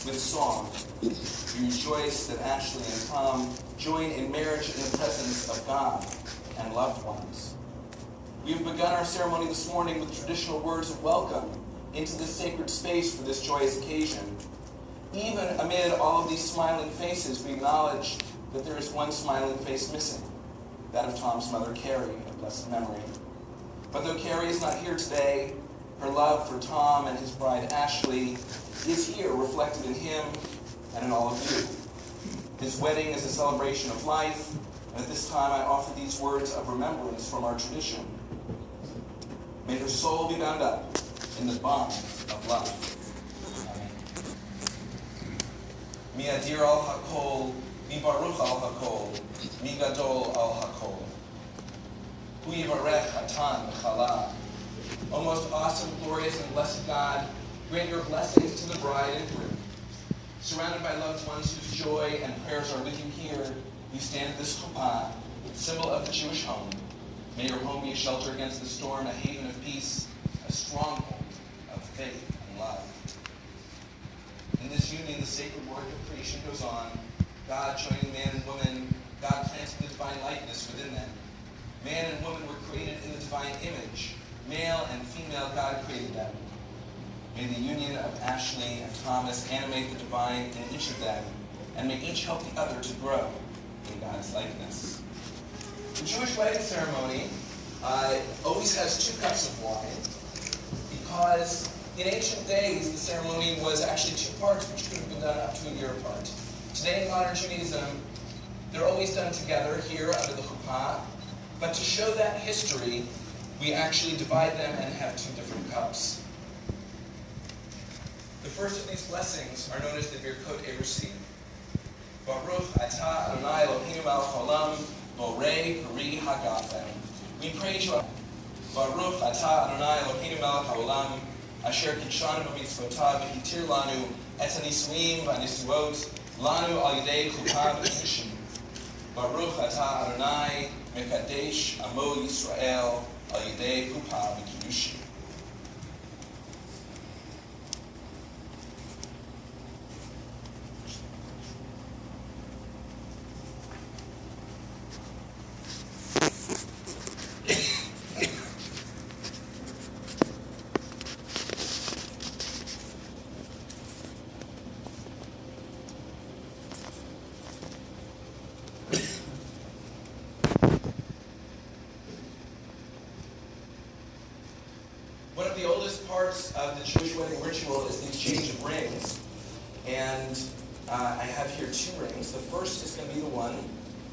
with song. We rejoice that Ashley and Tom join in marriage in the presence of God and loved ones. We have begun our ceremony this morning with traditional words of welcome into this sacred space for this joyous occasion. Even amid all of these smiling faces, we acknowledge that there is one smiling face missing, that of Tom's mother, Carrie, of blessed memory. But though Carrie is not here today, her love for Tom and his bride, Ashley, is here, reflected in him and in all of you. His wedding is a celebration of life, and at this time I offer these words of remembrance from our tradition. May her soul be bound up in the bonds of love. Mi adir al hakol, mi baruch al hakol, mi gadol al hakol. Hu yivarech hatan b'chala. O most awesome, glorious, and blessed God, grant your blessings to the bride and groom. Surrounded by loved ones whose joy and prayers are with you here, you stand at this chuppah, symbol of the Jewish home. May your home be a shelter against the storm, a haven of peace, a stronghold of faith and love. In this union, the sacred work of creation goes on, God joining man and woman, God planting the divine likeness within them. Man and woman were created in the divine image. Male and female, God created them. May the union of Ashley and Thomas animate the divine in each of them, and may each help the other to grow in God's likeness. The Jewish wedding ceremony always has 2 cups of wine, because in ancient days, the ceremony was actually 2 parts, which could have been done up to a year apart. Today in modern Judaism, they're always done together here under the chuppah, but to show that history, we actually divide them and have 2 different cups. The first of these blessings are known as the Birkot Erusin. Baruch atah Adonai Eloheinu melech haolam, borei peri hagafen. We praise you. Baruch atah Adonai Eloheinu melech haolam, asher kidshanu b'mitzvotav v'hitir lanu et hanisuim v'hanisuot lanu al yidei chuppah v'kiddushin. Baruch atah Adonai mekadesh amo Yisrael al yidei chuppah v'kiddushin. One of the oldest parts of the Jewish wedding ritual is the exchange of rings. And I have here 2 rings. The first is going to be the one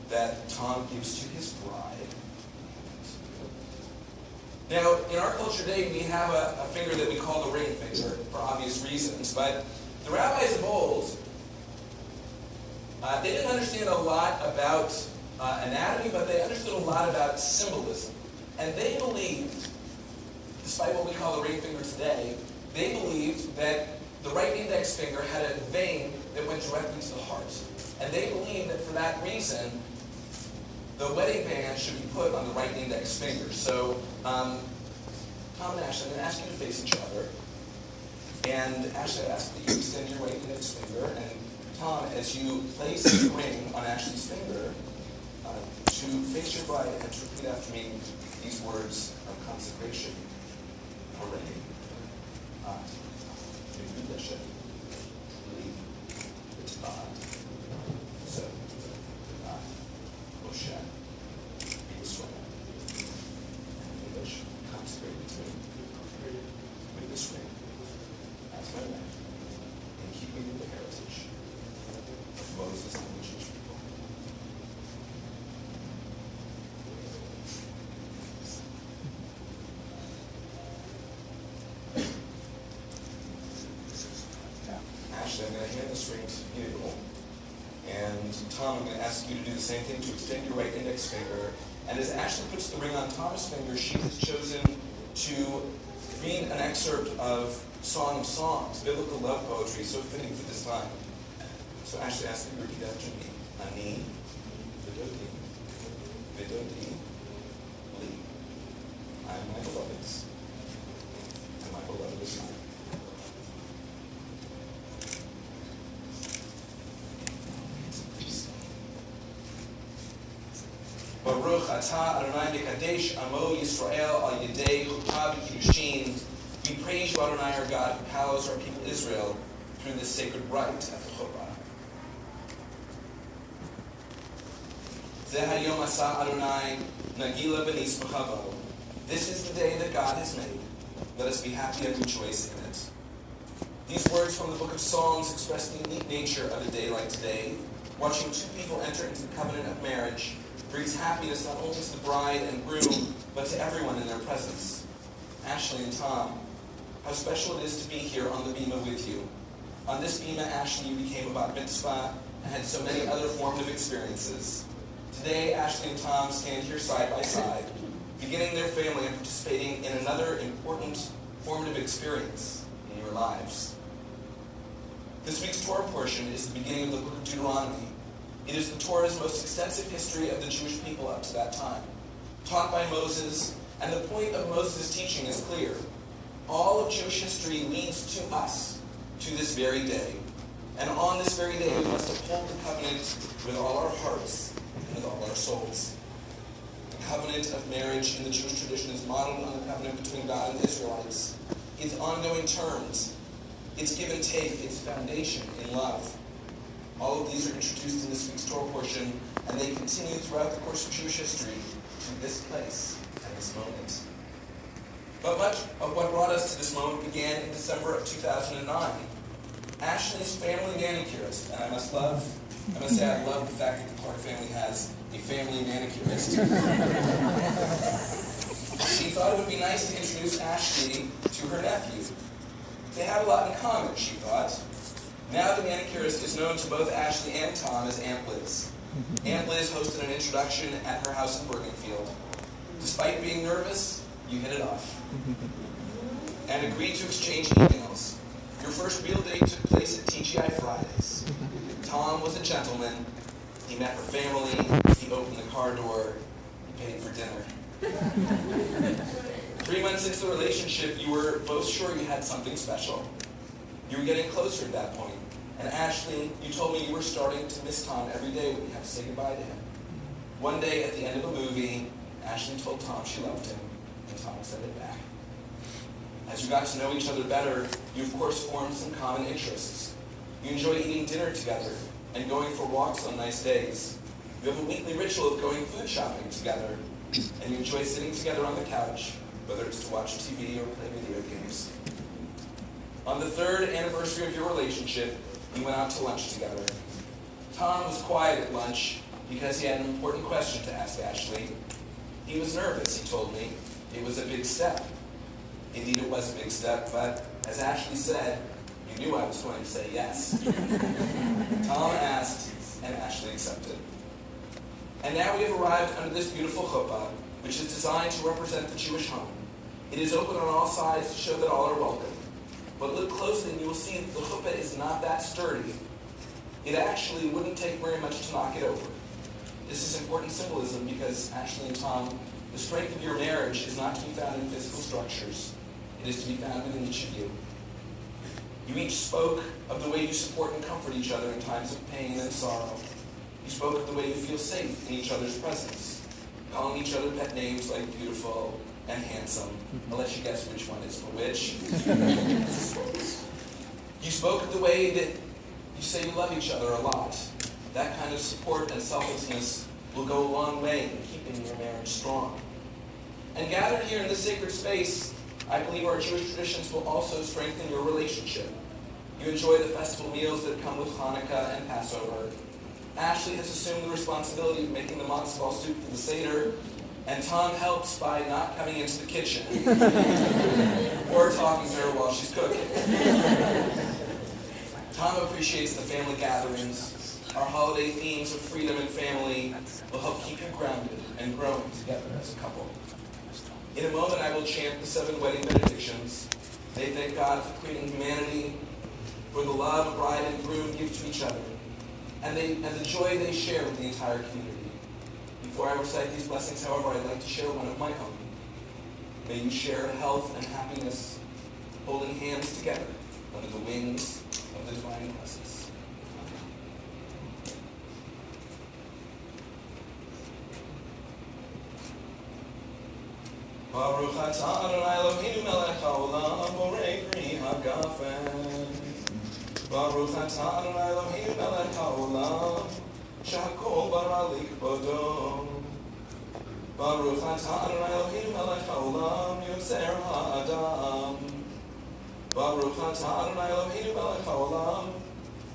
that Tom gives to his bride. Now, in our culture today, we have a finger that we call the ring finger, for obvious reasons. But the rabbis of old, they didn't understand a lot about anatomy, but they understood a lot about symbolism. And they believed, despite what we call the ring finger today, they believed that the right index finger had a vein that went directly to the heart. And they believed that for that reason, the wedding band should be put on the right index finger. So, Tom and Ashley, I'm going to ask you to face each other. And Ashley, I ask that you extend your right index finger. And Tom, as you place the ring on Ashley's finger, to face your bride and to repeat after me these words of consecration. Already. Mekudeshet li b'tzba'at. So, Moshe, Yisrael, and English, consecrated to me with this ring as my wife, in keeping with the heritage of Moses and the Jewish people. Ashley, I'm going to hand this ring to you. And Tom, I'm going to ask you to do the same thing, to extend your right index finger. And as Ashley puts the ring on Tom's finger, she has chosen to read an excerpt of Song of Songs, biblical love poetry, so fitting for this time. So Ashley, ask that you repeat after me. Ani, vidodi, vidodi, li. I am my beloved's, and my beloved is mine. Baruch atah Adonai mekadesh amo Yisrael al yedei chuppah v'kiddushin. We praise you, Adonai, our God, who hallows our people Israel through this sacred rite at the chuppah. Zeh hayom asah Adonai nagila v'nis b'chavo. This is the day that God has made. Let us be happy and rejoice in it. These words from the book of Psalms express the unique nature of a day like today. Watching two people enter into the covenant of marriage brings happiness not only to the bride and groom, but to everyone in their presence. Ashley and Tom, how special it is to be here on the bima with you. On this bima, Ashley, you became a bat mitzvah and had so many other formative experiences. Today, Ashley and Tom stand here side by side, beginning their family and participating in another important formative experience in your lives. This week's Torah portion is the beginning of the book of Deuteronomy. It is the Torah's most extensive history of the Jewish people up to that time, taught by Moses, and the point of Moses' teaching is clear. All of Jewish history leads to us, to this very day. And on this very day, we must uphold the covenant with all our hearts and with all our souls. The covenant of marriage in the Jewish tradition is modeled on the covenant between God and the Israelites. Its ongoing terms, its give and take, its foundation in love. All of these are introduced in this week's Torah portion, and they continue throughout the course of Jewish history to this place and this moment. But much of what brought us to this moment began in December of 2009. Ashley's family manicurist, and I must say I love the fact that the Clark family has a family manicurist. She thought it would be nice to introduce Ashley to her nephew. They have a lot in common, she thought. Now the manicurist is known to both Ashley and Tom as Aunt Liz. Aunt Liz hosted an introduction at her house in Bergenfield. Despite being nervous, you hit it off. And agreed to exchange emails. Your first real date took place at TGI Fridays. Tom was a gentleman. He met her family. He opened the car door. He paid for dinner. 3 months into the relationship, you were both sure you had something special. You were getting closer at that point. And Ashley, you told me you were starting to miss Tom every day when you had to say goodbye to him. One day at the end of a movie, Ashley told Tom she loved him, and Tom said it back. As you got to know each other better, you of course formed some common interests. You enjoy eating dinner together and going for walks on nice days. You have a weekly ritual of going food shopping together, and you enjoy sitting together on the couch, whether it's to watch TV or play video games. On the 3rd anniversary of your relationship, you went out to lunch together. Tom was quiet at lunch because he had an important question to ask Ashley. He was nervous, he told me. It was a big step. Indeed, it was a big step, but as Ashley said, you knew I was going to say yes. Tom asked, and Ashley accepted. And now we have arrived under this beautiful chuppah, which is designed to represent the Jewish home. It is open on all sides to show that all are welcome. But look closely and you will see that the chuppah is not that sturdy. It actually wouldn't take very much to knock it over. This is important symbolism because, Ashley and Tom, the strength of your marriage is not to be found in physical structures. It is to be found within each of you. You each spoke of the way you support and comfort each other in times of pain and sorrow. You spoke of the way you feel safe in each other's presence, calling each other pet names like beautiful and handsome. I'll let you guess which one is for which. You spoke of the way that you say you love each other a lot. That kind of support and selflessness will go a long way in keeping your marriage strong. And gathered here in this sacred space, I believe our Jewish traditions will also strengthen your relationship. You enjoy the festival meals that come with Hanukkah and Passover. Ashley has assumed the responsibility of making the matzo ball soup for the Seder, and Tom helps by not coming into the kitchen or talking to her while she's cooking. Tom appreciates the family gatherings. Our holiday themes of freedom and family will help keep you grounded and growing together as a couple. In a moment, I will chant the 7 wedding benedictions. They thank God for creating humanity, for the love a bride and groom give to each other, and the joy they share with the entire community. Before I recite these blessings, however, I'd like to share one of my own. May you share health and happiness, holding hands together under the wings of the divine presence. Baruch atah Adonai Eloheinu melech haolam borei pri hagafen. Baruch atah Adonai Eloheinu melech haolam shehakol bara likbodo. Baruch atah Adonai Eloheinu melech haolam yotzer ha'adam. Baruch atah Adonai Eloheinu melech haolam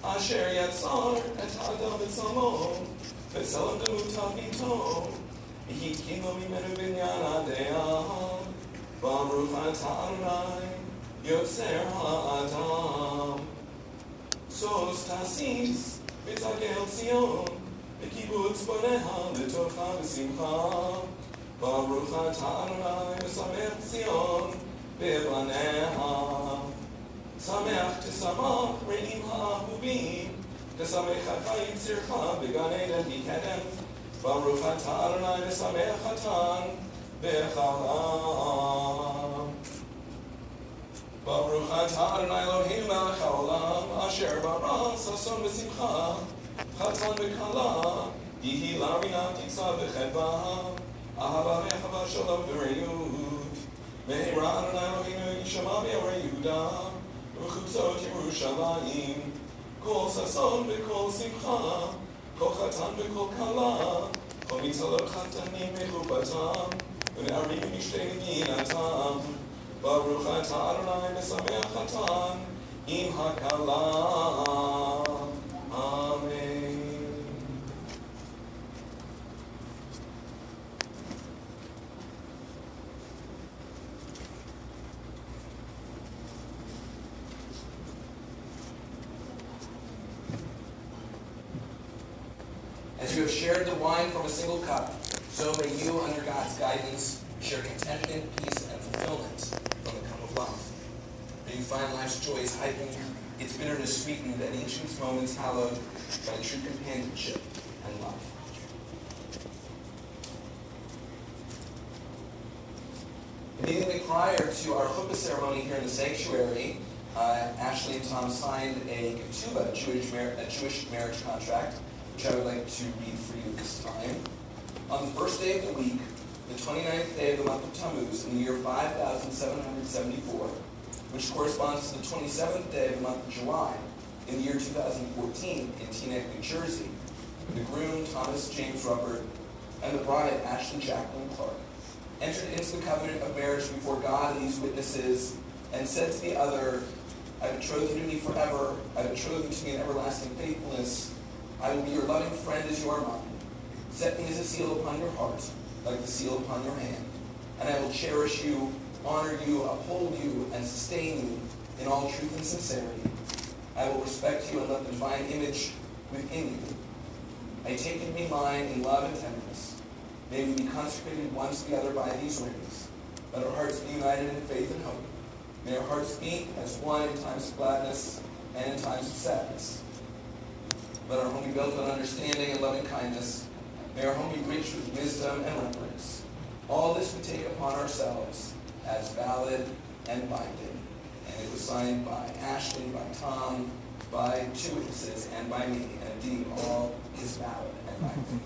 asher yatzar et ha'adam b'tzalmo v'tzelem demutav bito. V'hitkimu mimenu binyan adeyam. Baruch atah Adonai yotzer ha'adam. Sos tasis v'tagel Zion v'kibbutz boneha l'tocha v'simcha. Baruch atah Adonai v'samech Zion v'baneha. Sameach t'samach re'im ha'ahubim t'samech ha'chayim tzircha b'gan eden b'kedem. Baruch atah Adonai v'samech hatan v'chalam. Baruch atah Adonai Eloheinu melech haolam asher bara sason v'simcha chatan v'kala yihi larinat yitzav v'chedva ahava v'echava shalom v'reyut v'heira Adonai Eloheinu yishama v'yorei Yehuda v'chutzot Yerushalayim kol sason v'kol simcha kol chatan v'kol kala kol mitzalot chatanim v'chupatam v'ne'arim v'nishtei niginatam. Baruch atah Adonai v'samech hatan im hakala. Amen. As you have shared the wine from a single cup, so may you, under God's guidance, share contentment, peace, and fulfillment from the cup of love. May you find life's joys heightened, its bitterness sweetened, and each of its moments hallowed by true companionship and love. Immediately prior to our chuppah ceremony here in the sanctuary, Ashley and Tom signed a ketubah, a Jewish marriage contract, which I would like to read for you this time. On the first day of the week, the 29th day of the month of Tammuz, in the year 5774, which corresponds to the 27th day of the month of July, in the year 2014, in Teaneck, New Jersey, the groom, Thomas James Ruppert, and the bride, Ashley Jacqueline Clark, entered into the covenant of marriage before God and these witnesses, and said to the other, I betroth you to me forever, I betroth you to me in everlasting faithfulness, I will be your loving friend as you are mine. Set me as a seal upon your heart, like the seal upon your hand, and I will cherish you, honor you, uphold you, and sustain you in all truth and sincerity. I will respect you and let the divine image within you. I take you to be mine in love and tenderness. May we be consecrated one to the other by these rings. Let our hearts be united in faith and hope. May our hearts beat as one in times of gladness and in times of sadness. Let our home be built on understanding and loving kindness. May our home be rich with wisdom and reverence. All this we take upon ourselves as valid and binding. And it was signed by Ashley, by Tom, by two witnesses, and by me. And indeed, all is valid and binding.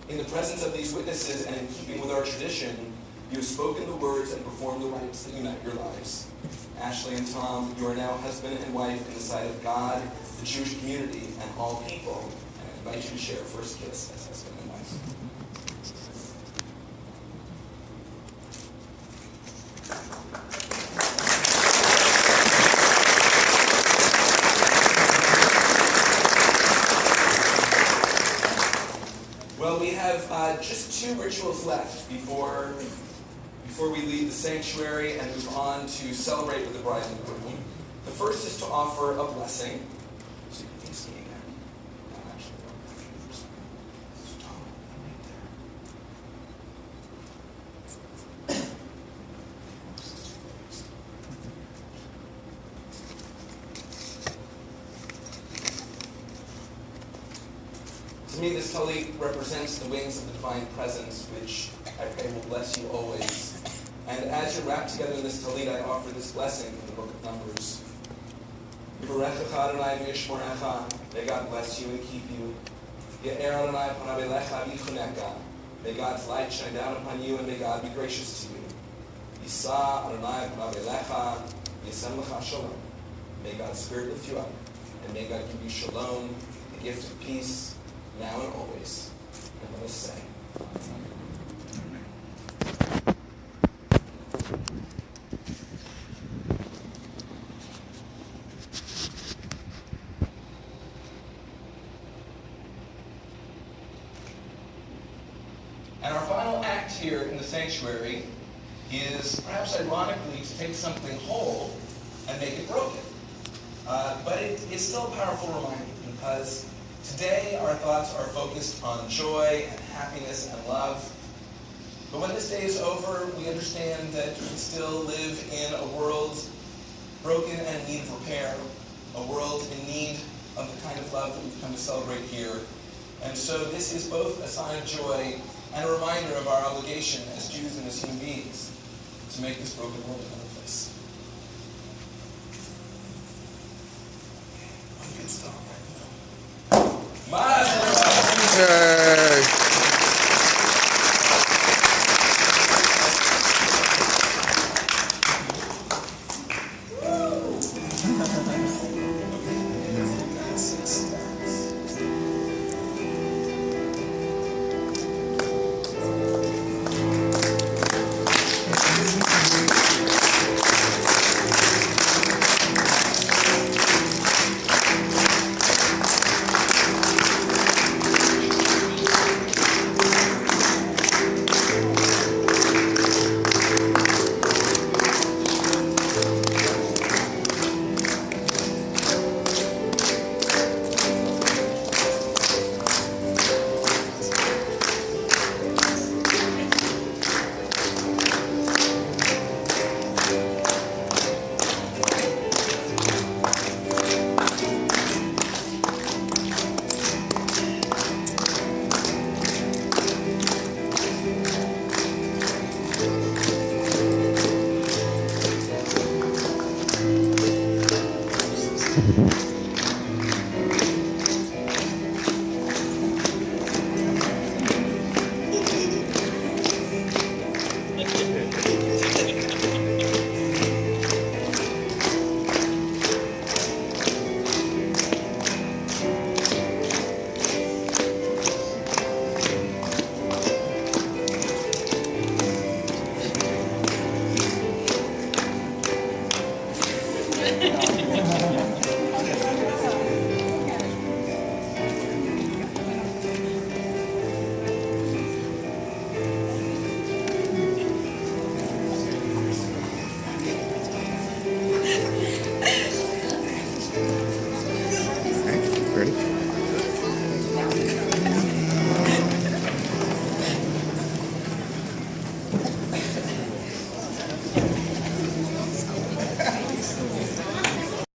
In the presence of these witnesses and in keeping with our tradition, you have spoken the words and performed the rites that unite your lives. Ashley and Tom, you are now husband and wife in the sight of God, the Jewish community, and all people. And I invite you to share a first kiss as husband and wife. Well, we have just two rituals left before we leave the sanctuary and move on to celebrate with the bride and the groom. The first is to offer a blessing. So you can face me again. To me, this talit represents the wings of the divine presence, which I pray will bless you always. And as you're wrapped together in this talit, I offer this blessing from the book of Numbers. May God bless you and keep you. May God's light shine down upon you, and may God be gracious to you. May God's Spirit lift you up, and may God give you shalom, the gift of peace, now and always. And let us say, and our final act here in the sanctuary is, perhaps ironically, to take something whole and make it broken. But it's still a powerful reminder, because today our thoughts are focused on joy and happiness and love. But when this day is over, we understand that we still live in a world broken and in need of repair, a world in need of the kind of love that we've come to celebrate here. And so this is both a sign of joy and a reminder of our obligation as Jews and as human beings to make this broken world a better place. I'm good stuff right now.